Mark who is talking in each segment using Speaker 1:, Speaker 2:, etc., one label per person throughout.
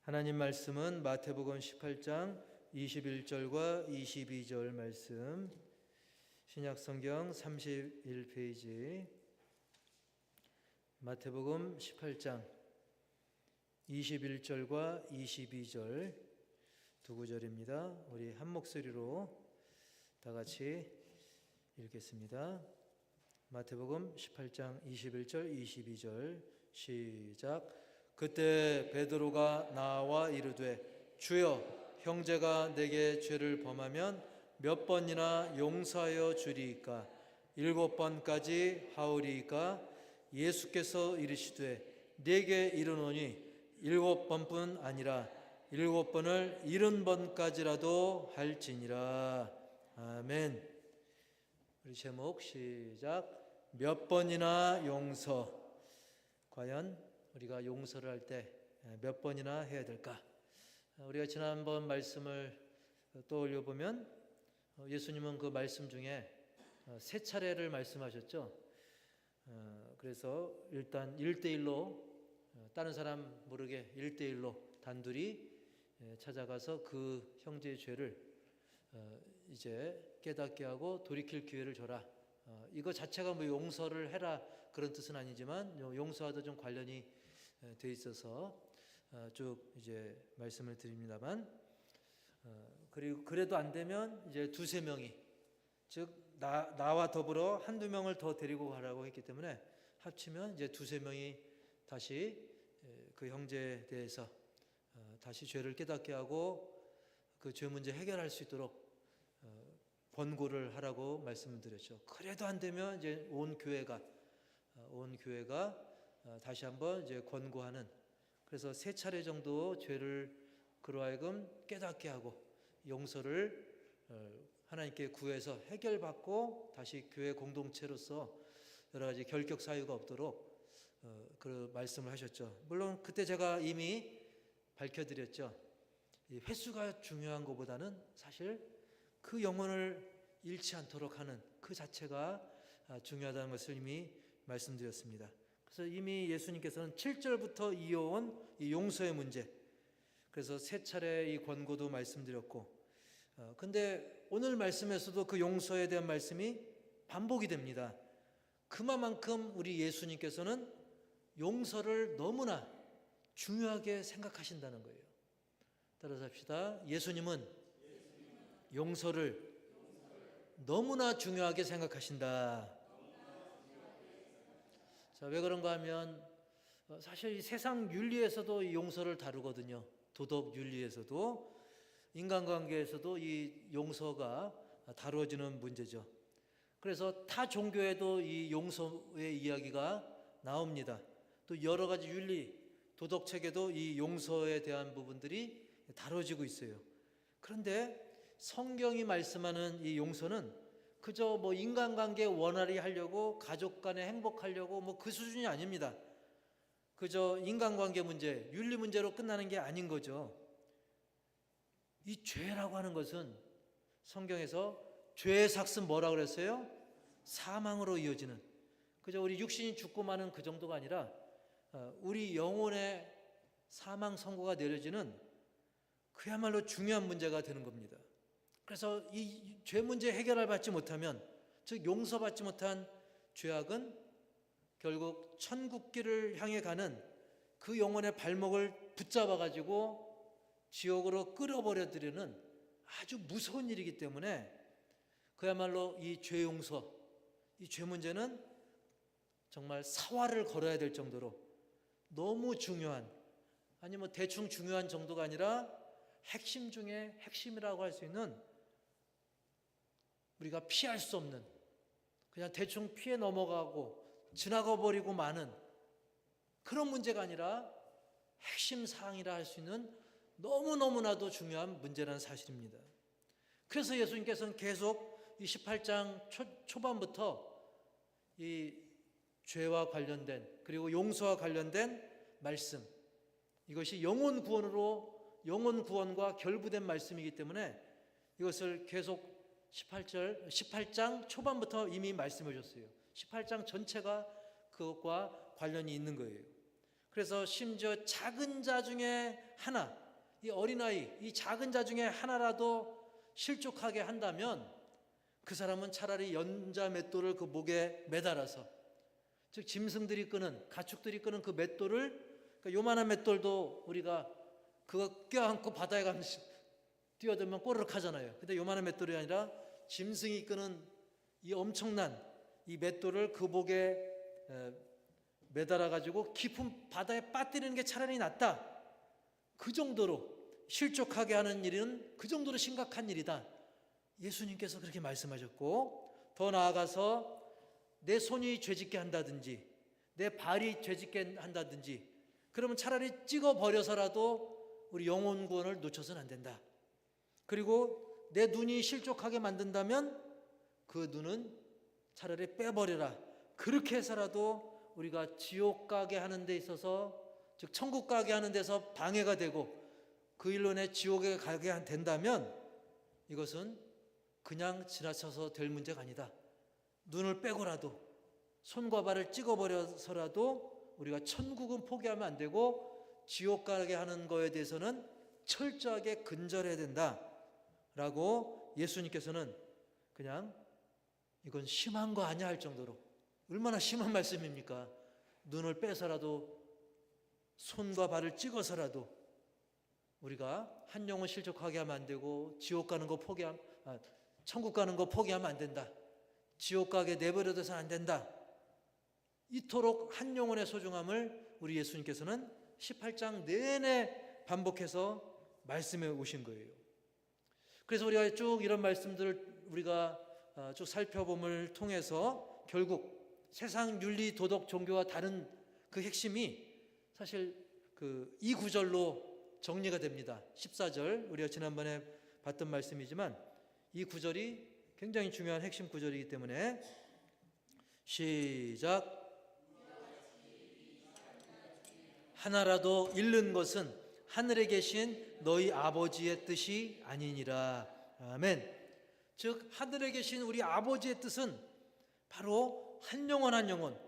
Speaker 1: 하나님 말씀은 마태복음 18장 21절과 22절 말씀, 신약성경 31페이지, 마태복음 18장 21절과 22절 두 구절입니다. 우리 한 목소리로 다 같이 읽겠습니다. 마태복음 18장 21절 22절 시작. 그때 베드로가 나와 이르되 주여, 형제가 내게 죄를 범하면 몇 번이나 용서하여 주리이까? 7번까지 하오리이까? 예수께서 이르시되 내게 이르노니 7번뿐 아니라 7번을 70번까지라도 할지니라. 아멘. 우리 제목 시작. 몇 번이나 용서. 과연 우리가 용서를 할 때 몇 번이나 해야 될까? 우리가 지난번 말씀을 떠올려 보면 예수님은 그 말씀 중에 세 차례를 말씀하셨죠. 그래서 일단 1대1로, 다른 사람 모르게 1대1로 단둘이 찾아가서 그 형제의 죄를 이제 깨닫게 하고 돌이킬 기회를 줘라. 이거 자체가 뭐 용서를 해라 그런 뜻은 아니지만 용서와도 좀 관련이 돼 있어서 쭉 이제 말씀을 드립니다만, 그리고 그래도 안 되면 이제 두세 명이, 즉 나와 더불어 한두 명을 더 데리고 가라고 했기 때문에 합치면 이제 두세 명이 다시 그 형제에 대해서 다시 죄를 깨닫게 하고 그 죄 문제 해결할 수 있도록 권고를 하라고 말씀을 드렸죠. 그래도 안 되면 이제 온 교회가 다시 한번 이제 권고하는, 그래서 세 차례 정도 죄를 그로 하여금 깨닫게 하고 용서를 하나님께 구해서 해결받고 다시 교회 공동체로서 여러 가지 결격 사유가 없도록 그 말씀을 하셨죠. 물론 그때 제가 이미 밝혀드렸죠. 이 횟수가 중요한 것보다는 사실 그 영혼을 잃지 않도록 하는 그 자체가 중요하다는 것을 이미 말씀드렸습니다. 그래서 이미 예수님께서는 7절부터 이어온 이 용서의 문제, 그래서 세 차례 이 권고도 말씀드렸고, 근데 오늘 말씀에서도 그 용서에 대한 말씀이 반복이 됩니다. 그만큼 우리 예수님께서는 용서를 너무나 중요하게 생각하신다는 거예요. 따라서 합시다. 예수님은 용서를 너무나 중요하게 생각하신다. 자, 왜 그런가 하면 사실 이 세상 윤리에서도 이 용서를 다루거든요. 도덕 윤리에서도, 인간관계에서도 이 용서가 다루어지는 문제죠. 그래서 타 종교에도 이 용서의 이야기가 나옵니다. 또 여러 가지 윤리, 도덕 체계도 이 용서에 대한 부분들이 다뤄지고 있어요. 그런데 성경이 말씀하는 이 용서는 그저 뭐 인간관계 원활히 하려고, 가족 간에 행복하려고 뭐 그 수준이 아닙니다. 그저 인간관계 문제, 윤리 문제로 끝나는 게 아닌 거죠. 이 죄라고 하는 것은 성경에서 죄의 삭은 뭐라고 그랬어요? 사망으로 이어지는, 그저 우리 육신이 죽고 마는 그 정도가 아니라 우리 영혼의 사망 선고가 내려지는 그야말로 중요한 문제가 되는 겁니다. 그래서 이 죄 문제 해결을 받지 못하면, 즉 용서받지 못한 죄악은 결국 천국길을 향해 가는 그 영혼의 발목을 붙잡아 가지고 지옥으로 끌어버려 드리는 아주 무서운 일이기 때문에, 그야말로 이 죄 용서, 이 죄 문제는 정말 사활을 걸어야 될 정도로 너무 중요한, 아니 뭐 대충 중요한 정도가 아니라 핵심 중에 핵심이라고 할 수 있는, 우리가 피할 수 없는, 그냥 대충 피해 넘어가고 지나가 버리고 마는 그런 문제가 아니라 핵심 사항이라 할 수 있는 너무너무나도 중요한 문제라는 사실입니다. 그래서 예수님께서는 계속 이 18장 초반부터 이 죄와 관련된, 그리고 용서와 관련된 말씀, 이것이 영혼 구원과 결부된 말씀이기 때문에 이것을 계속 18장 초반부터 이미 말씀해 줬어요. 18장 전체가 그것과 관련이 있는 거예요. 그래서 심지어 작은 자 중에 하나, 이 어린아이, 이 작은 자 중에 하나라도 실족하게 한다면 그 사람은 차라리 연자 맷돌을 그 목에 매달아서, 즉 짐승들이 끄는, 가축들이 끄는 그 맷돌을, 그러니까 요만한 맷돌도 우리가 그거 껴안고 바다에 가면 뛰어들면 꼬르륵 하잖아요. 근데 요만한 맷돌이 아니라 짐승이 끄는 이 엄청난 이 맷돌을 그 목에 매달아 가지고 깊은 바다에 빠뜨리는 게 차라리 낫다. 그 정도로 실족하게 하는 일은 그 정도로 심각한 일이다. 예수님께서 그렇게 말씀하셨고, 더 나아가서 내 손이 죄짓게 한다든지 내 발이 죄짓게 한다든지 그러면 차라리 찍어버려서라도 우리 영혼 구원을 놓쳐서는 안 된다. 그리고 내 눈이 실족하게 만든다면 그 눈은 차라리 빼버려라. 그렇게 해서라도 우리가 지옥 가게 하는 데 있어서, 즉 천국 가게 하는 데서 방해가 되고 그 일로 내 지옥에 가게 된다면 이것은 그냥 지나쳐서 될 문제가 아니다. 눈을 빼고라도 손과 발을 찍어버려서라도 우리가 천국은 포기하면 안 되고 지옥 가게 하는 거에 대해서는 철저하게 근절해야 된다라고 예수님께서는 그냥 이건 심한 거 아니야 할 정도로, 얼마나 심한 말씀입니까? 눈을 빼서라도 손과 발을 찍어서라도 우리가 한 영혼 실족하게 하면 안 되고 지옥 가는 거 천국 가는 거 포기하면 안 된다. 지옥 가게 내버려둬서는 안 된다. 이토록 한 영혼의 소중함을 우리 예수님께서는 18장 내내 반복해서 말씀해 오신 거예요. 그래서 우리가 쭉 이런 말씀들을 우리가 쭉 살펴봄을 통해서 결국 세상 윤리 도덕 종교와 다른 그 핵심이 사실 이 구절로 정리가 됩니다. 14절, 우리가 지난번에 봤던 말씀이지만 이 구절이 굉장히 중요한 핵심 구절이기 때문에 시작. 하나라도 잃는 것은 하늘에 계신 너희 아버지의 뜻이 아니니라. 아멘. 즉 하늘에 계신 우리 아버지의 뜻은 바로 한 영혼 한 영혼,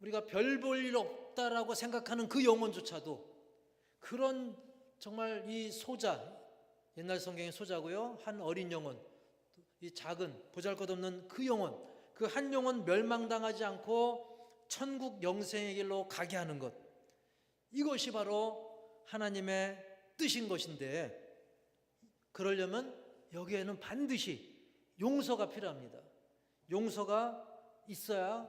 Speaker 1: 우리가 별 볼 일 없다라고 생각하는 그 영혼조차도, 그런 정말 이 소자, 옛날 성경의 소자고요, 한 어린 영혼, 이 작은 보잘것없는 그 영혼, 그 한 영혼 멸망당하지 않고 천국 영생의 길로 가게 하는 것, 이것이 바로 하나님의 뜻인 것인데, 그러려면 여기에는 반드시 용서가 필요합니다. 용서가 있어야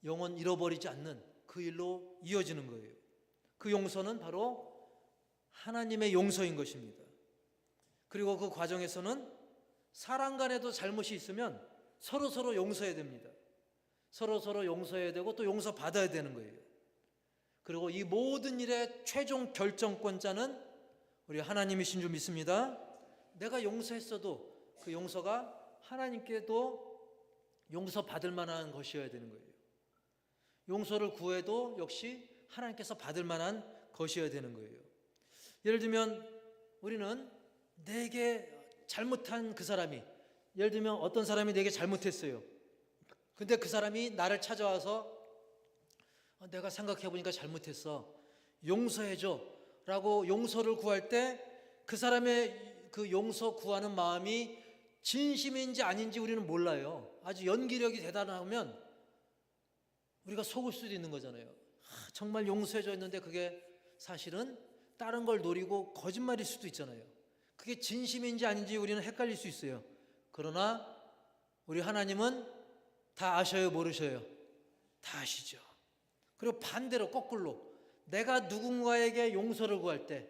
Speaker 1: 영혼 잃어버리지 않는 그 일로 이어지는 거예요. 그 용서는 바로 하나님의 용서인 것입니다. 그리고 그 과정에서는 사람 간에도 잘못이 있으면 서로 용서해야 됩니다. 서로 용서해야 되고 또 용서받아야 되는 거예요. 그리고 이 모든 일의 최종 결정권자는 우리 하나님이신 줄 믿습니다. 내가 용서했어도 그 용서가 하나님께도 용서받을 만한 것이어야 되는 거예요. 용서를 구해도 역시 하나님께서 받을 만한 것이어야 되는 거예요. 예를 들면 우리는 내게 잘못한 그 사람이, 예를 들면 어떤 사람이 내게 잘못했어요. 근데 그 사람이 나를 찾아와서 내가 생각해 보니까 잘못했어, 용서해줘 라고 용서를 구할 때 그 사람의 그 용서 구하는 마음이 진심인지 아닌지 우리는 몰라요. 아주 연기력이 대단하면 우리가 속을 수도 있는 거잖아요. 정말 용서해줘 했는데 그게 사실은 다른 걸 노리고 거짓말일 수도 있잖아요. 그게 진심인지 아닌지 우리는 헷갈릴 수 있어요. 그러나 우리 하나님은 다 아셔요, 모르셔요? 다 아시죠. 그리고 반대로 거꾸로 내가 누군가에게 용서를 구할 때,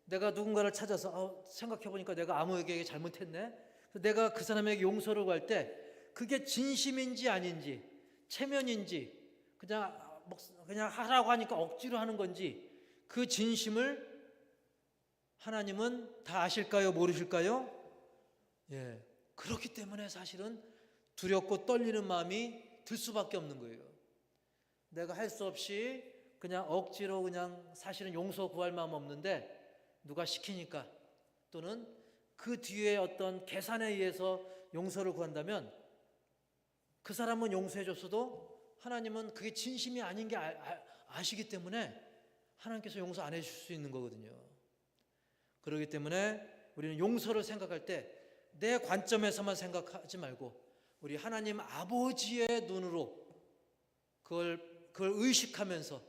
Speaker 1: 내가 누군가를 찾아서 생각해보니까 내가 아무에게 잘못했네, 내가 그 사람에게 용서를 구할 때 그게 진심인지 아닌지, 체면인지 그냥 하라고 하니까 억지로 하는 건지, 그 진심을 하나님은 다 아실까요, 모르실까요? 예, 그렇기 때문에 사실은 두렵고 떨리는 마음이 들 수밖에 없는 거예요. 내가 할 수 없이 그냥 억지로 그냥 사실은 용서 구할 마음 없는데 누가 시키니까, 또는 그 뒤에 어떤 계산에 의해서 용서를 구한다면 그 사람은 용서해 줬어도 하나님은 그게 진심이 아닌 게 아시기 때문에 하나님께서 용서 안 해주실 수 있는 거거든요. 그렇기 때문에 우리는 용서를 생각할 때 내 관점에서만 생각하지 말고 우리 하나님 아버지의 눈으로 그걸 의식하면서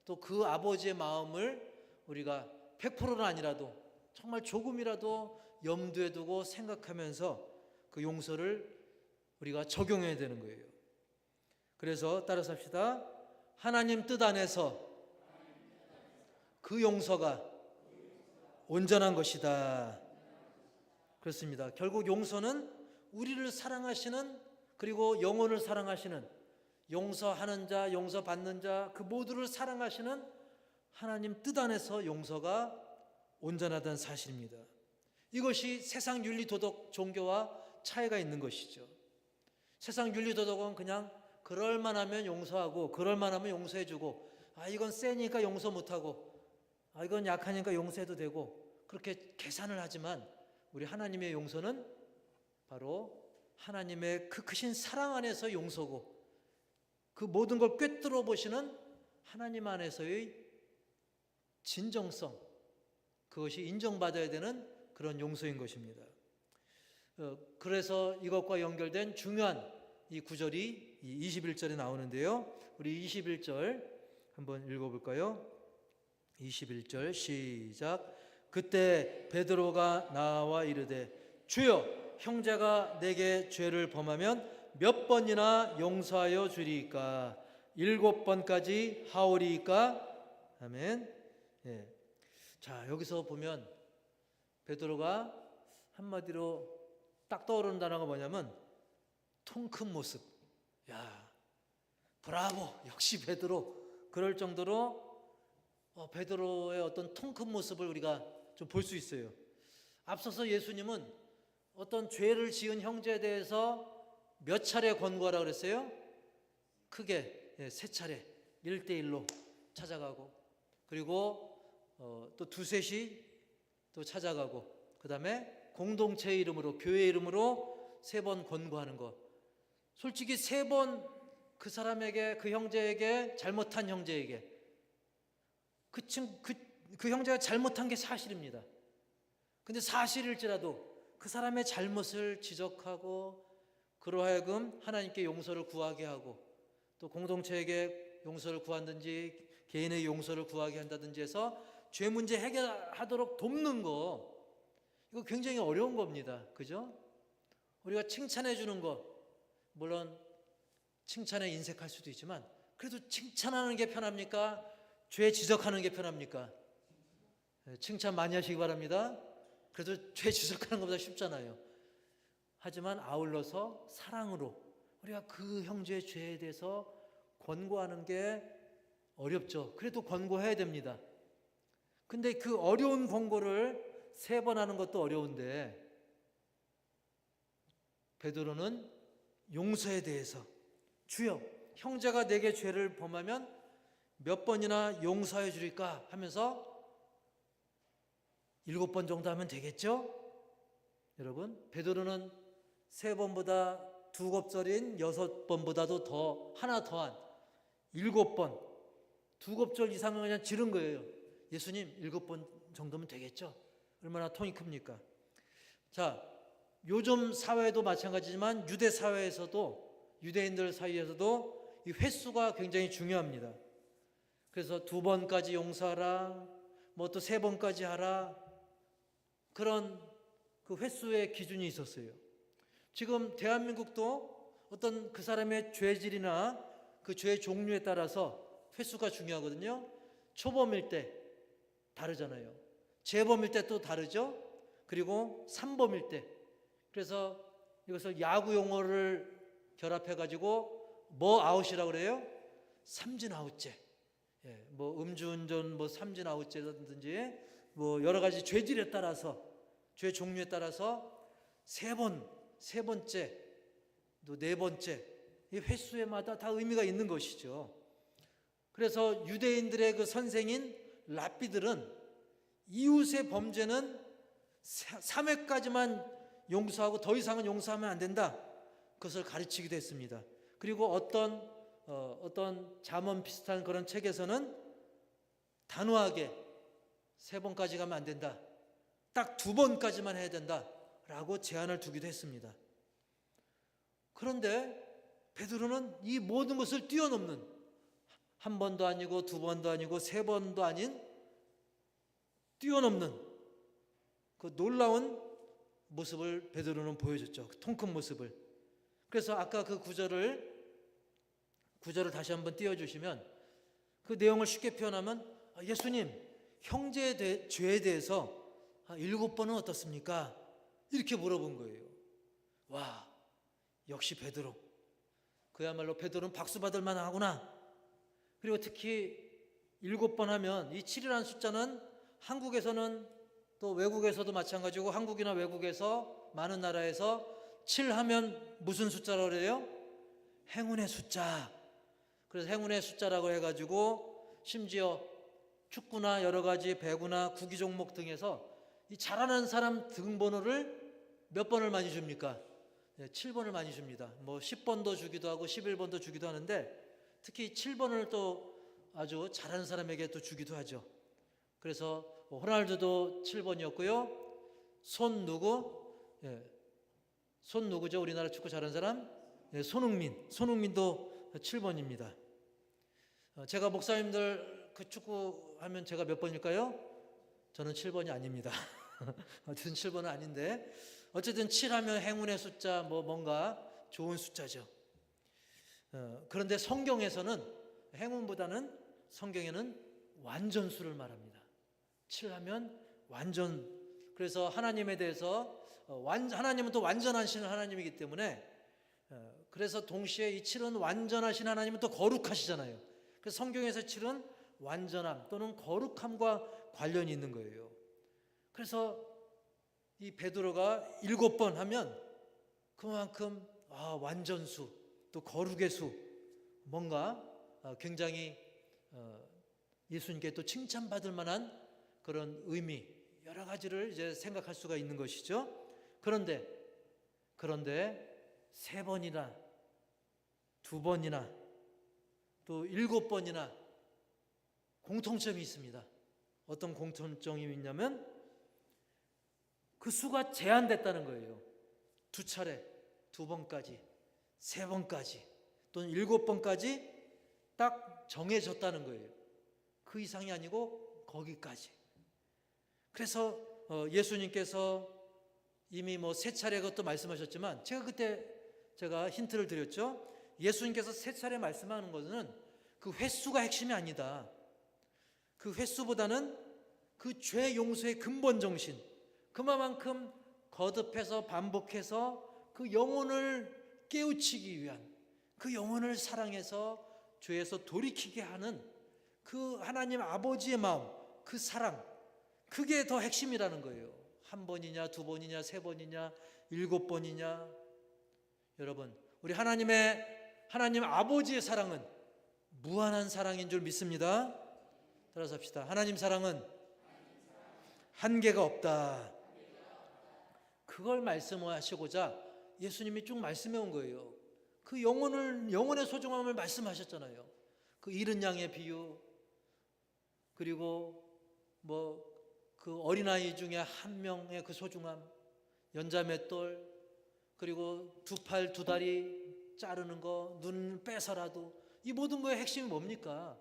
Speaker 1: 또 그 아버지의 마음을 우리가 100%는 아니라도 정말 조금이라도 염두에 두고 생각하면서 그 용서를 우리가 적용해야 되는 거예요. 그래서 따라서 합시다. 하나님 뜻 안에서 그 용서가 온전한 것이다. 그렇습니다. 결국 용서는 우리를 사랑하시는, 그리고 영혼을 사랑하시는, 용서하는 자, 용서받는 자, 그 모두를 사랑하시는 하나님 뜻 안에서 용서가 온전하다는 사실입니다. 이것이 세상 윤리 도덕 종교와 차이가 있는 것이죠. 세상 윤리 도덕은 그냥 그럴 만하면 용서하고 그럴 만하면 용서해주고, 이건 세니까 용서 못하고, 이건 약하니까 용서해도 되고, 그렇게 계산을 하지만 우리 하나님의 용서는 바로 하나님의 그 크신 사랑 안에서 용서고, 그 모든 걸 꿰뚫어 보시는 하나님 안에서의 진정성, 그것이 인정받아야 되는 그런 용서인 것입니다. 그래서 이것과 연결된 중요한 이 구절이 이 21절에 나오는데요. 우리 21절 한번 읽어볼까요? 21절 시작. 그때 베드로가 나와 이르되 주여, 형제가 내게 죄를 범하면 몇 번이나 용서하여 주리이까? 7번까지 하오리이까? 아멘. 예. 자, 여기서 보면 베드로가 한마디로 딱 떠오르는 단어가 뭐냐면 통 큰 모습. 야, 브라보, 역시 베드로. 그럴 정도로 베드로의 어떤 통 큰 모습을 우리가 좀 볼 수 있어요. 앞서서 예수님은 어떤 죄를 지은 형제에 대해서 몇 차례 권고하라고 그랬어요? 크게 3차례 1대1로 찾아가고, 그리고 또 두셋이 또 찾아가고, 그 다음에 공동체의 이름으로, 교회 이름으로 3번 권고하는 것. 솔직히 3번 그 사람에게, 그 형제에게, 잘못한 형제에게, 그 형제가 잘못한 게 사실입니다. 근데 사실일지라도 그 사람의 잘못을 지적하고 그로 하여금 하나님께 용서를 구하게 하고, 또 공동체에게 용서를 구한다든지 개인의 용서를 구하게 한다든지 해서 죄 문제 해결하도록 돕는 거, 이거 굉장히 어려운 겁니다. 그죠? 우리가 칭찬해 주는 거, 물론 칭찬에 인색할 수도 있지만 그래도 칭찬하는 게 편합니까? 죄 지적하는 게 편합니까? 칭찬 많이 하시기 바랍니다. 그래도 죄 지적하는 것보다 쉽잖아요. 하지만 아울러서 사랑으로 우리가 그 형제의 죄에 대해서 권고하는 게 어렵죠. 그래도 권고해야 됩니다. 근데 그 어려운 권고를 3번 하는 것도 어려운데, 베드로는 용서에 대해서 주여, 형제가 내게 죄를 범하면 몇 번이나 용서해 주릴까 하면서 7번 정도 하면 되겠죠? 여러분, 베드로는 3번보다 2곱절인 6번보다도 더, 하나 더한 7번, 2곱절 이상은 그냥 지른 거예요. 예수님, 7번 정도면 되겠죠? 얼마나 통이 큽니까? 자, 요즘 사회도 마찬가지지만 유대 사회에서도, 유대인들 사이에서도 이 횟수가 굉장히 중요합니다. 그래서 2번까지 용서하라, 뭐 또 3번까지 하라, 그런 그 횟수의 기준이 있었어요. 지금 대한민국도 어떤 그 사람의 죄질이나 그 죄의 종류에 따라서 횟수가 중요하거든요. 초범일 때 다르잖아요. 재범일 때 또 다르죠. 그리고 3범일 때. 그래서 이것을 야구 용어를 결합해가지고 뭐 아웃이라고 그래요? 삼진 아웃제. 뭐 음주운전 뭐 삼진 아웃제라든지 뭐 여러 가지 죄질에 따라서, 죄 종류에 따라서 3번, 3번째, 또 4번째, 이 횟수에마다 다 의미가 있는 것이죠. 그래서 유대인들의 그 선생인 랍비들은 이웃의 범죄는 3회까지만 용서하고 더 이상은 용서하면 안 된다, 그것을 가르치기도 했습니다. 그리고 어떤 어떤 잠언 비슷한 그런 책에서는 단호하게 3번까지 가면 안 된다, 딱 2번까지만 해야 된다라고 제한을 두기도 했습니다. 그런데 베드로는 이 모든 것을 뛰어넘는, 1번도 아니고 2번도 아니고 3번도 아닌 뛰어넘는 그 놀라운 모습을 베드로는 보여줬죠. 그 통 큰 모습을. 그래서 아까 그 구절을 다시 한번 띄워주시면 그 내용을 쉽게 표현하면, 예수님, 형제의 죄에 대해서 7번은 어떻습니까? 이렇게 물어본 거예요. 와, 역시 베드로. 그야말로 베드로는 박수 받을 만하구나. 그리고 특히 7번 하면, 이 7이라는 숫자는 한국에서는 또 외국에서도 마찬가지고, 한국이나 외국에서 많은 나라에서 7 하면 무슨 숫자라고 그래요? 행운의 숫자. 그래서 행운의 숫자라고 해가지고 심지어 축구나 여러 가지 배구나 구기 종목 등에서 이 잘하는 사람 등번호를 몇 번을 많이 줍니까? 7번을 많이 줍니다. 뭐 10번도 주기도 하고 11번도 주기도 하는데, 특히 7번을 또 아주 잘하는 사람에게 또 주기도 하죠. 그래서 호날두도 7번이었고요. 손 누구죠? 우리나라 축구 잘하는 사람? 손흥민도 7번입니다. 제가 목사님들 그 축구 하면 제가 몇 번일까요? 저는 7번이 아닙니다. 어쨌든 7번은 아닌데, 어쨌든 7하면 행운의 숫자, 뭔가 좋은 숫자죠. 그런데 성경에서는 행운보다는, 성경에는 완전수를 말합니다. 7하면 완전. 그래서 하나님에 대해서 하나님은 또 완전하신 하나님이기 때문에, 그래서 동시에 이 7은 완전하신 하나님은 또 거룩하시잖아요. 그래서 성경에서 7은 완전함 또는 거룩함과 관련이 있는 거예요. 그래서 이 베드로가 7번 하면 그만큼 완전수, 또 거룩의 수, 뭔가 굉장히 예수님께 또 칭찬받을 만한 그런 의미, 여러 가지를 이제 생각할 수가 있는 것이죠. 그런데 3번이나 2번이나 또 7번이나 공통점이 있습니다. 어떤 공통점이 있냐면 그 수가 제한됐다는 거예요. 2차례, 2번까지, 3번까지 또는 7번까지 딱 정해졌다는 거예요. 그 이상이 아니고 거기까지. 그래서 예수님께서 이미 3차례 그것도 말씀하셨지만, 제가 힌트를 드렸죠. 예수님께서 3차례 말씀하는 것은 그 횟수가 핵심이 아니다. 그 횟수보다는 그 죄 용서의 근본 정신, 그만큼 거듭해서 반복해서 그 영혼을 깨우치기 위한, 그 영혼을 사랑해서 죄에서 돌이키게 하는 그 하나님 아버지의 마음, 그 사랑, 그게 더 핵심이라는 거예요. 1번이냐 2번이냐 3번이냐 7번이냐. 여러분, 우리 하나님 아버지의 사랑은 무한한 사랑인 줄 믿습니다. 따라서 합시다. 하나님 사랑은 한계가 없다. 그걸 말씀하시고자 예수님이 쭉 말씀해 온 거예요. 그 영혼의 소중함을 말씀하셨잖아요. 그 잃은 양의 비유, 그리고 그 어린아이 중에 한 명의 그 소중함, 연자맷돌, 그리고 2팔 2다리 자르는 거, 눈 빼서라도, 이 모든 거의 핵심이 뭡니까?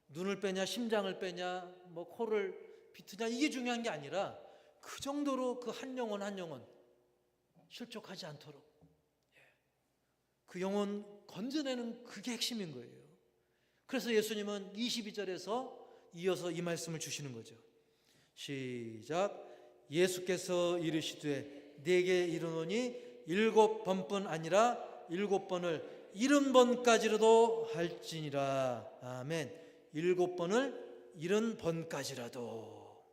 Speaker 1: 눈을 빼냐, 심장을 빼냐, 코를 비트냐, 이게 중요한 게 아니라 그 정도로 그 한 영혼 한 영혼 실족하지 않도록 그 영혼 건져내는, 그게 핵심인 거예요. 그래서 예수님은 22절에서 이어서 이 말씀을 주시는 거죠. 시작. 예수께서 이르시되 내게 이르노니 7번뿐 아니라 7번을 70번까지라도 할지니라. 아멘. 7번을 70번까지라도.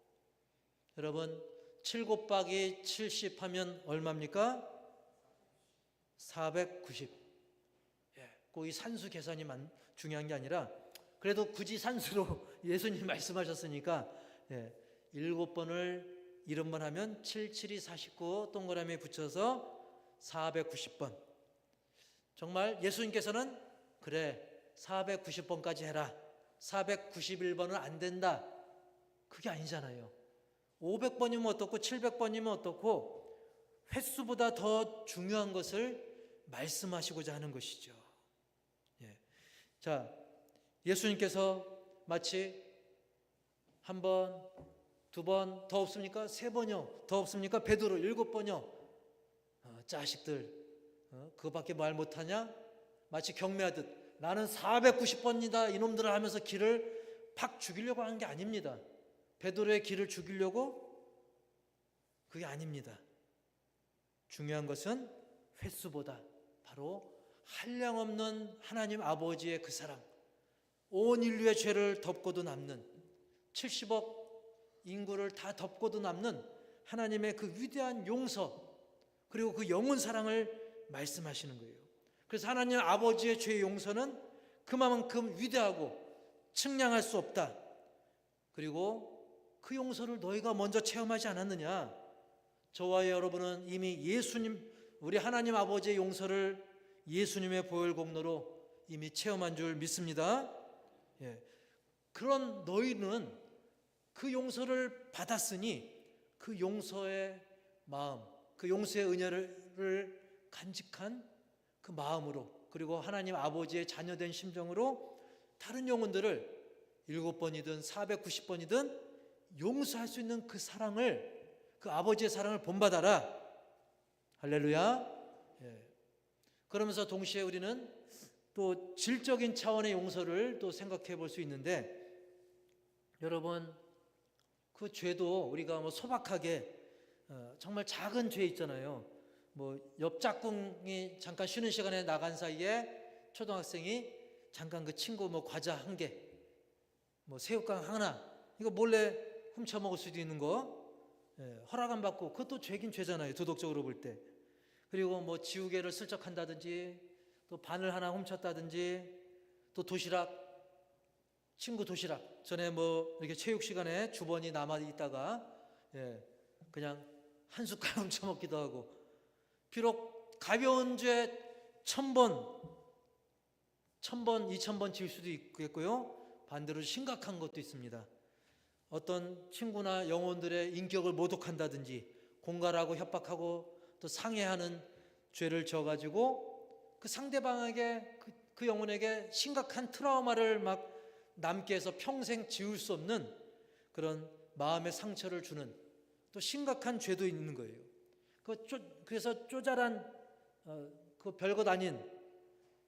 Speaker 1: 여러분, 7 곱하기 70 하면 얼마입니까? 490. 이 산수 계산이 중요한 게 아니라, 그래도 굳이 산수로 예수님 말씀하셨으니까 7번을 70번 하면 7, 7이 49 동그라미 붙여서 490번. 정말 예수님께서는 그래 490번까지 해라, 491번은 안 된다, 그게 아니잖아요. 500번이면 어떻고 700번이면 어떻고 횟수보다 더 중요한 것을 말씀하시고자 하는 것이죠. 예. 자, 예수님께서 마치 한 번, 두 번, 더 없습니까? 세 번이요. 더 없습니까? 베드로 7번이요. 자식들, 그거밖에 말 못하냐? 마치 경매하듯 나는 490번이다 이놈들을 하면서 길을 팍 죽이려고 하는 게 아닙니다. 베드로의 길을 죽이려고 그게 아닙니다. 중요한 것은 횟수보다 바로 한량없는 하나님 아버지의 그 사랑, 온 인류의 죄를 덮고도 남는 70억 인구를 다 덮고도 남는 하나님의 그 위대한 용서, 그리고 그 영원 사랑을 말씀하시는 거예요. 그래서 하나님 아버지의 죄의 용서는 그만큼 위대하고 측량할 수 없다. 그리고 그 용서를 너희가 먼저 체험하지 않았느냐? 저와 여러분은 이미 예수님, 우리 하나님 아버지의 용서를 예수님의 보혈 공로로 이미 체험한 줄 믿습니다. 예. 그런 너희는 그 용서를 받았으니 그 용서의 마음, 그 용서의 은혜를 간직한 그 마음으로, 그리고 하나님 아버지의 자녀된 심정으로 다른 영혼들을 7번이든 490번이든 용서할 수 있는 그 사랑을, 그 아버지의 사랑을 본받아라. 할렐루야. 예. 그러면서 동시에 우리는 또 질적인 차원의 용서를 또 생각해 볼 수 있는데, 여러분 그 죄도 우리가 뭐 소박하게 정말 작은 죄 있잖아요. 뭐 옆 짝꿍이 잠깐 쉬는 시간에 나간 사이에 초등학생이 잠깐 그 친구 뭐 과자 한 개, 뭐 새우깡 하나, 이거 몰래 훔쳐 먹을 수도 있는 거, 허락 안 받고, 그것도 죄긴 죄잖아요, 도덕적으로 볼 때. 그리고 뭐 지우개를 슬쩍 한다든지, 또 바늘 하나 훔쳤다든지, 또 도시락, 친구 도시락, 전에 뭐 이렇게 체육 시간에 주번이 남아 있다가 그냥 한 숟갈 훔쳐 먹기도 하고, 비록 가벼운 죄 1000번, 2000번 지을 수도 있겠고요, 반대로 심각한 것도 있습니다. 어떤 친구나 영혼들의 인격을 모독한다든지, 공갈하고 협박하고 또 상해하는 죄를 져가지고 그 상대방에게, 그 영혼에게 심각한 트라우마를 막 남게 해서 평생 지울 수 없는 그런 마음의 상처를 주는 또 심각한 죄도 있는 거예요. 그래서 쪼잘한 그 별것 아닌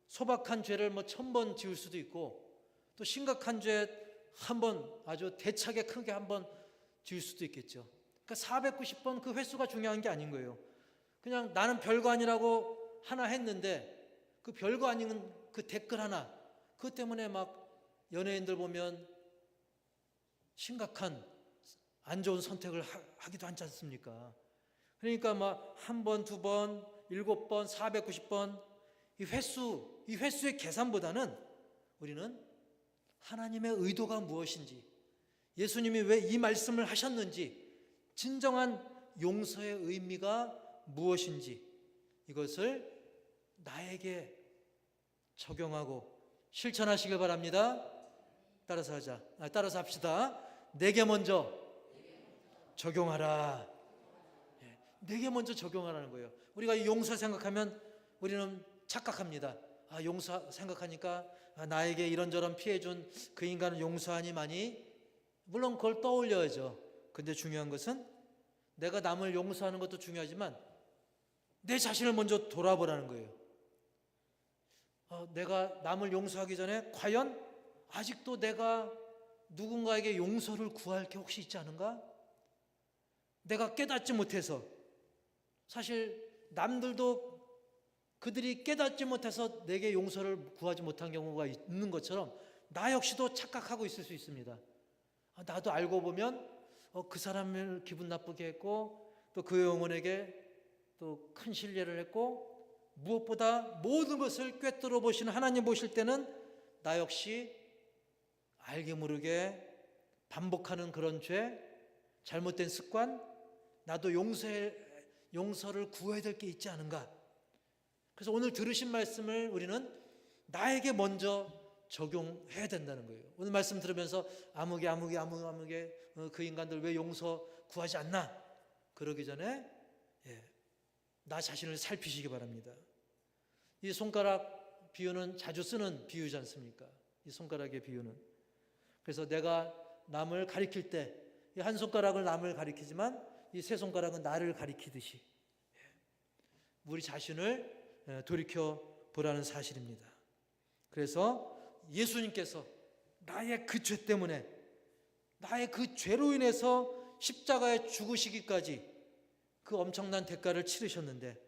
Speaker 1: 소박한 죄를 뭐 1000번 지울 수도 있고, 또 심각한 죄 한 번, 아주 대차게 크게 한 번 지을 수도 있겠죠. 그러니까 490번 그 횟수가 중요한 게 아닌 거예요. 그냥 나는 별거 아니라고 하나 했는데 그 별거 아닌 그 댓글 하나, 그것 때문에 막 연예인들 보면 심각한 안 좋은 선택을 하기도 하지 않습니까? 그러니까 막 한 번, 두 번, 7번, 490번, 이 횟수의 계산보다는 우리는 하나님의 의도가 무엇인지, 예수님이 왜 이 말씀을 하셨는지, 진정한 용서의 의미가 무엇인지, 이것을 나에게 적용하고 실천하시길 바랍니다. 따라서 합시다. 내게 먼저 적용하라. 내게 먼저 적용하라는 거예요. 우리가 용서 생각하면 우리는 착각합니다. 용서 생각하니까 나에게 이런저런 피해준 그 인간을 용서하니만이, 물론 그걸 떠올려야죠. 근데 중요한 것은 내가 남을 용서하는 것도 중요하지만 내 자신을 먼저 돌아보라는 거예요. 내가 남을 용서하기 전에 과연 아직도 내가 누군가에게 용서를 구할 게 혹시 있지 않은가? 내가 깨닫지 못해서, 사실 남들도 그들이 깨닫지 못해서 내게 용서를 구하지 못한 경우가 있는 것처럼 나 역시도 착각하고 있을 수 있습니다. 나도 알고 보면 그 사람을 기분 나쁘게 했고, 또 그 영혼에게 또 큰 신뢰를 했고, 무엇보다 모든 것을 꿰뚫어 보시는 하나님 보실 때는 나 역시 알게 모르게 반복하는 그런 죄, 잘못된 습관, 나도 용서를 구해야 될 게 있지 않은가. 그래서 오늘 들으신 말씀을 우리는 나에게 먼저 적용해야 된다는 거예요. 오늘 말씀 들으면서 아무개 그 인간들 왜 용서 구하지 않나? 그러기 전에 나 자신을 살피시기 바랍니다. 이 손가락 비유는 자주 쓰는 비유지 않습니까? 이 손가락의 비유는. 그래서 내가 남을 가리킬 때 이 한 손가락을 남을 가리키지만 이 세 손가락은 나를 가리키듯이 우리 자신을 돌이켜 보라는 사실입니다. 그래서 예수님께서 나의 그 죄 때문에, 나의 그 죄로 인해서 십자가에 죽으시기까지 그 엄청난 대가를 치르셨는데,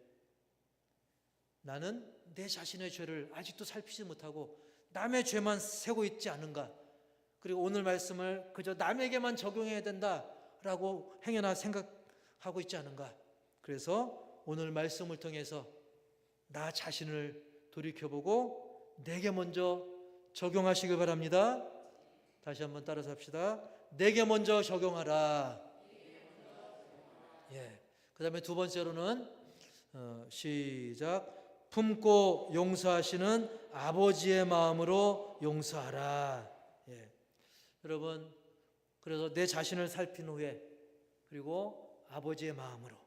Speaker 1: 나는 내 자신의 죄를 아직도 살피지 못하고 남의 죄만 세고 있지 않은가? 그리고 오늘 말씀을 그저 남에게만 적용해야 된다라고 행여나 생각하고 있지 않은가? 그래서 오늘 말씀을 통해서 나 자신을 돌이켜보고 내게 먼저 적용하시길 바랍니다. 다시 한번 따라서 합시다. 내게 먼저 적용하라. 그 다음에 두 번째로는 시작. 품고 용서하시는 아버지의 마음으로 용서하라. 여러분, 그래서 내 자신을 살핀 후에 그리고 아버지의 마음으로,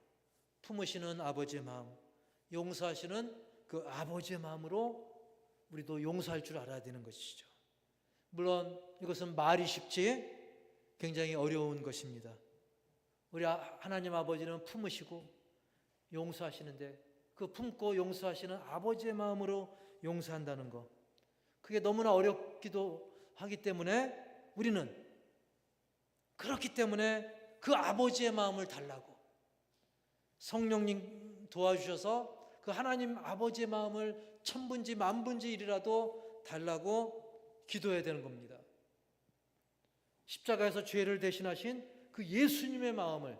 Speaker 1: 품으시는 아버지의 마음, 용서하시는 그 아버지의 마음으로 우리도 용서할 줄 알아야 되는 것이죠. 물론 이것은 말이 쉽지 굉장히 어려운 것입니다. 우리 하나님 아버지는 품으시고 용서하시는데 그 품고 용서하시는 아버지의 마음으로 용서한다는 것, 그게 너무나 어렵기도 하기 때문에 우리는 그렇기 때문에 그 아버지의 마음을 달라고, 성령님 도와주셔서 그 하나님 아버지의 마음을 천분지 만분지 1이라도 달라고 기도해야 되는 겁니다. 십자가에서 죄를 대신하신 그 예수님의 마음을,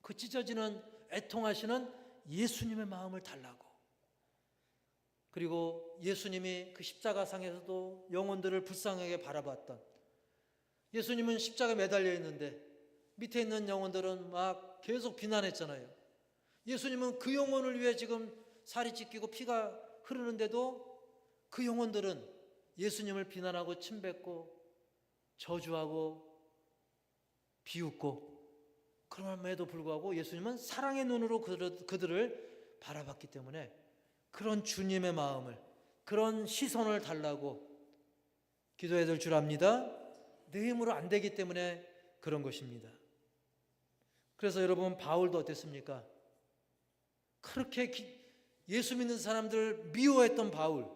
Speaker 1: 그 찢어지는 애통하시는 예수님의 마음을 달라고. 그리고 예수님이 그 십자가상에서도 영혼들을 불쌍하게 바라봤던, 예수님은 십자가에 매달려 있는데 밑에 있는 영혼들은 막 계속 비난했잖아요. 예수님은 그 영혼을 위해 지금 살이 찢기고 피가 흐르는데도 그 영혼들은 예수님을 비난하고 침뱉고 저주하고 비웃고, 그럼에도 불구하고 예수님은 사랑의 눈으로 그들을 바라봤기 때문에 그런 주님의 마음을, 그런 시선을 달라고 기도해야 될 줄 압니다. 내 힘으로 안 되기 때문에 그런 것입니다. 그래서 여러분, 바울도 어땠습니까? 그렇게 예수 믿는 사람들 미워했던 바울,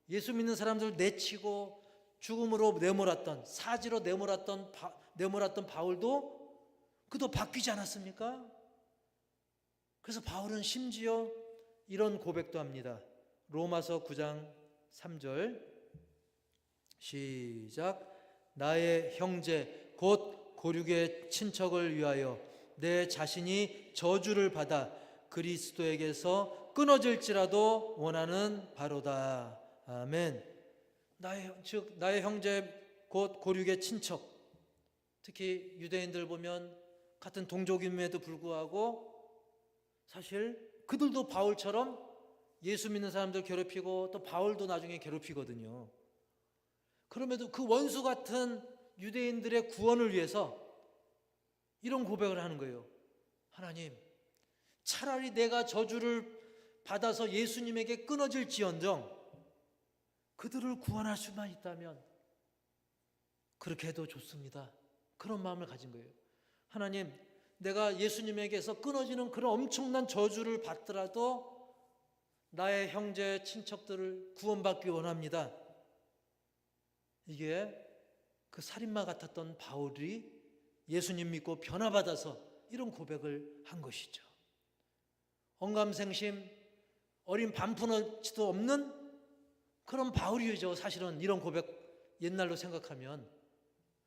Speaker 1: 예수 믿는 사람들 내치고 죽음으로 내몰았던, 사지로 내몰았던 바울도 그도 바뀌지 않았습니까? 그래서 바울은 심지어 이런 고백도 합니다. 로마서 9장 3절 시작. 나의 형제 곧 고륙의 친척을 위하여 내 자신이 저주를 받아 그리스도에게서 끊어질지라도 원하는 바로다. 아멘. 나의 형제 곧 고륙의 친척, 특히 유대인들 보면 같은 동족임에도 불구하고 사실 그들도 바울처럼 예수 믿는 사람들 괴롭히고 또 바울도 나중에 괴롭히거든요. 그럼에도 그 원수 같은 유대인들의 구원을 위해서 이런 고백을 하는 거예요. 하나님, 차라리 내가 저주를 받아서 예수님에게 끊어질지언정 그들을 구원할 수만 있다면 그렇게 해도 좋습니다. 그런 마음을 가진 거예요. 하나님, 내가 예수님에게서 끊어지는 그런 엄청난 저주를 받더라도 나의 형제 친척들을 구원받기 원합니다. 이게 그 살인마 같았던 바울이 예수님 믿고 변화받아서 이런 고백을 한 것이죠. 언감생심, 어린 반푼어치도 없는 그런 바울이죠. 사실은 이런 고백 옛날로 생각하면.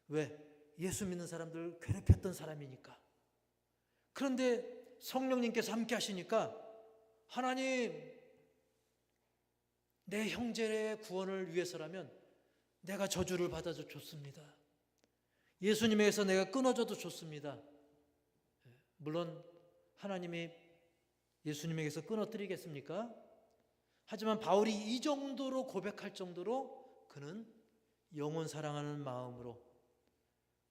Speaker 1: 왜? 예수 믿는 사람들 괴롭혔던 사람이니까. 그런데 성령님께서 함께 하시니까 하나님, 내 형제의 구원을 위해서라면 내가 저주를 받아도 좋습니다. 예수님에게서 내가 끊어져도 좋습니다. 물론 하나님이 예수님에게서 끊어뜨리겠습니까? 하지만 바울이 이 정도로 고백할 정도로 그는 영혼 사랑하는 마음으로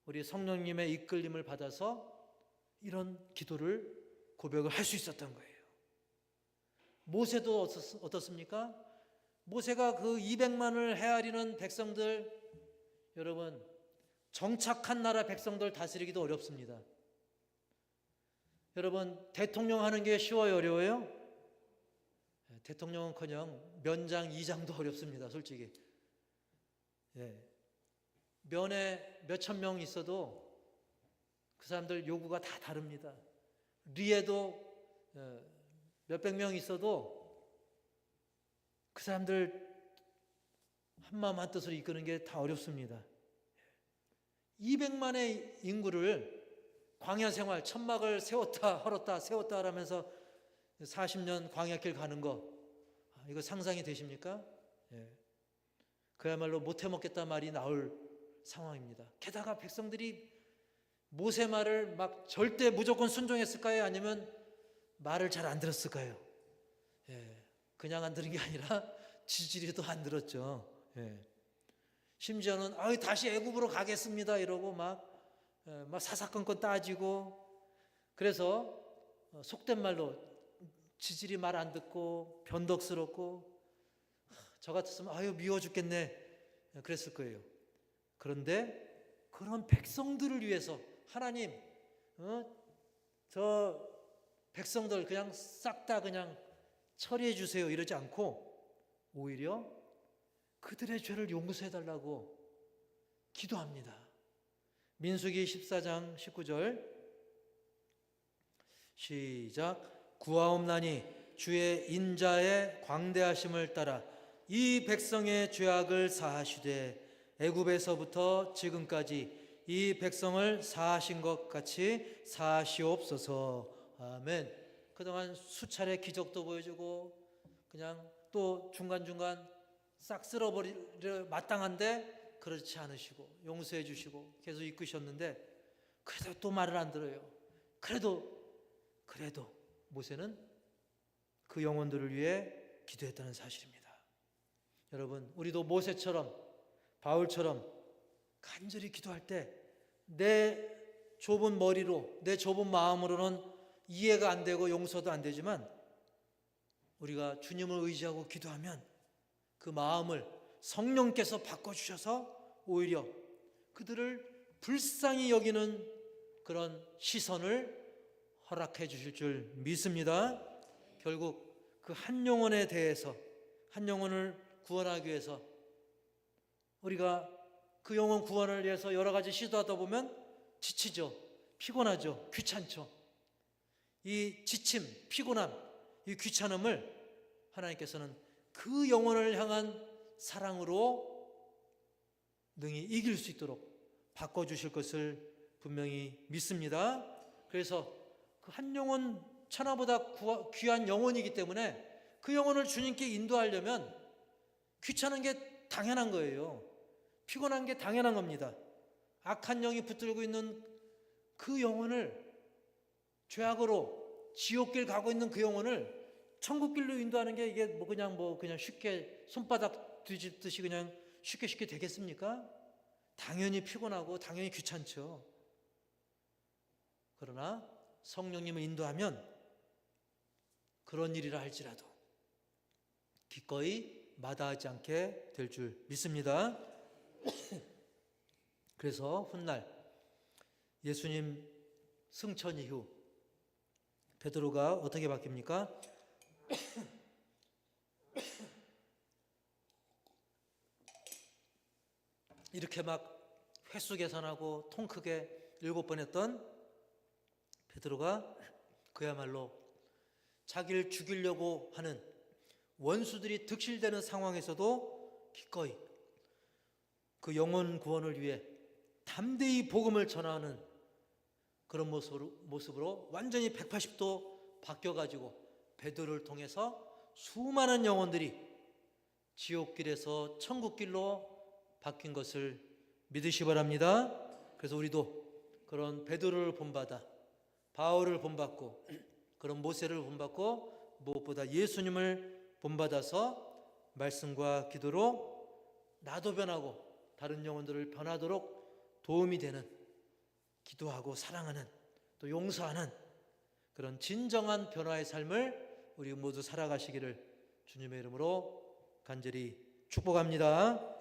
Speaker 1: 우리 성령님의 이끌림을 받아서 이런 기도를 고백을 할 수 있었던 거예요. 모세도 어떻습니까? 모세가 그 200만을 헤아리는 백성들, 여러분 정착한 나라 백성들 다스리기도 어렵습니다. 여러분 대통령 하는 게 쉬워요, 어려워요? 대통령은커녕 면장, 이장도 어렵습니다, 솔직히. 면에 몇천 명 있어도 그 사람들 요구가 다 다릅니다. 리에도 몇백 명 있어도 그 사람들 한마음 한뜻으로 이끄는 게 다 어렵습니다. 200만의 인구를 광야 생활, 천막을 세웠다 헐었다 세웠다 하면서 40년 광야길 가는 거, 이거 상상이 되십니까? 그야말로 못해 먹겠다 말이 나올 상황입니다. 게다가 백성들이 모세 말을 막 절대 무조건 순종했을까요? 아니면 말을 잘 안 들었을까요? 그냥 안 들은 게 아니라 지지리도 안 들었죠. 심지어는 다시 애굽으로 가겠습니다 이러고 막 사사건건 따지고, 그래서 속된 말로 지질이 말 안 듣고 변덕스럽고 저 같았으면 미워 죽겠네 그랬을 거예요. 그런데 그런 백성들을 위해서 하나님 저 백성들 그냥 싹 다 그냥 처리해 주세요 이러지 않고 오히려 그들의 죄를 용서해 달라고 기도합니다. 민수기 14장 19절 시작. 구하옵나니 주의 인자의 광대하심을 따라 이 백성의 죄악을 사하시되 애굽에서부터 지금까지 이 백성을 사하신 것 같이 사하시옵소서. 아멘. 그동안 수차례 기적도 보여주고 그냥 또 중간중간 싹 쓸어버리려 마땅한데 그렇지 않으시고 용서해 주시고 계속 이끄셨는데 그래도 또 말을 안 들어요. 그래도 모세는 그 영혼들을 위해 기도했다는 사실입니다. 여러분, 우리도 모세처럼 바울처럼 간절히 기도할 때 내 좁은 머리로 내 좁은 마음으로는 이해가 안 되고 용서도 안 되지만 우리가 주님을 의지하고 기도하면 그 마음을 성령께서 바꿔주셔서 오히려 그들을 불쌍히 여기는 그런 시선을 허락해 주실 줄 믿습니다. 결국 그 한 영혼에 대해서, 한 영혼을 구원하기 위해서 우리가 그 영혼 구원을 위해서 여러 가지 시도하다 보면 지치죠, 피곤하죠, 귀찮죠. 이 지침, 피곤함, 이 귀찮음을 하나님께서는 그 영혼을 향한 사랑으로 능히 이길 수 있도록 바꿔주실 것을 분명히 믿습니다. 그래서 그 한 영혼, 천하보다 귀한 영혼이기 때문에 그 영혼을 주님께 인도하려면 귀찮은 게 당연한 거예요. 피곤한 게 당연한 겁니다. 악한 영이 붙들고 있는 그 영혼을, 죄악으로 지옥길 가고 있는 그 영혼을 천국길로 인도하는 게 이게 그냥 쉽게 손바닥 뒤집듯이 그냥 쉽게 되겠습니까? 당연히 피곤하고 당연히 귀찮죠. 그러나 성령님을 인도하면 그런 일이라 할지라도 기꺼이 마다하지 않게 될 줄 믿습니다. 그래서 훗날 예수님 승천 이후 베드로가 어떻게 바뀝니까? 이렇게 막 횟수 계산하고 통 크게 7번 했던 베드로가 그야말로 자기를 죽이려고 하는 원수들이 득실되는 상황에서도 기꺼이 그 영혼 구원을 위해 담대히 복음을 전하는 그런 모습으로 완전히 180도 바뀌어가지고 베드로를 통해서 수많은 영혼들이 지옥길에서 천국길로 바뀐 것을 믿으시 바랍니다. 그래서 우리도 그런 베드로를 본받아 바울을 본받고 그런 모세를 본받고 무엇보다 예수님을 본받아서 말씀과 기도로 나도 변하고 다른 영혼들을 변하도록 도움이 되는, 기도하고 사랑하는, 또 용서하는 그런 진정한 변화의 삶을 우리 모두 살아가시기를 주님의 이름으로 간절히 축복합니다.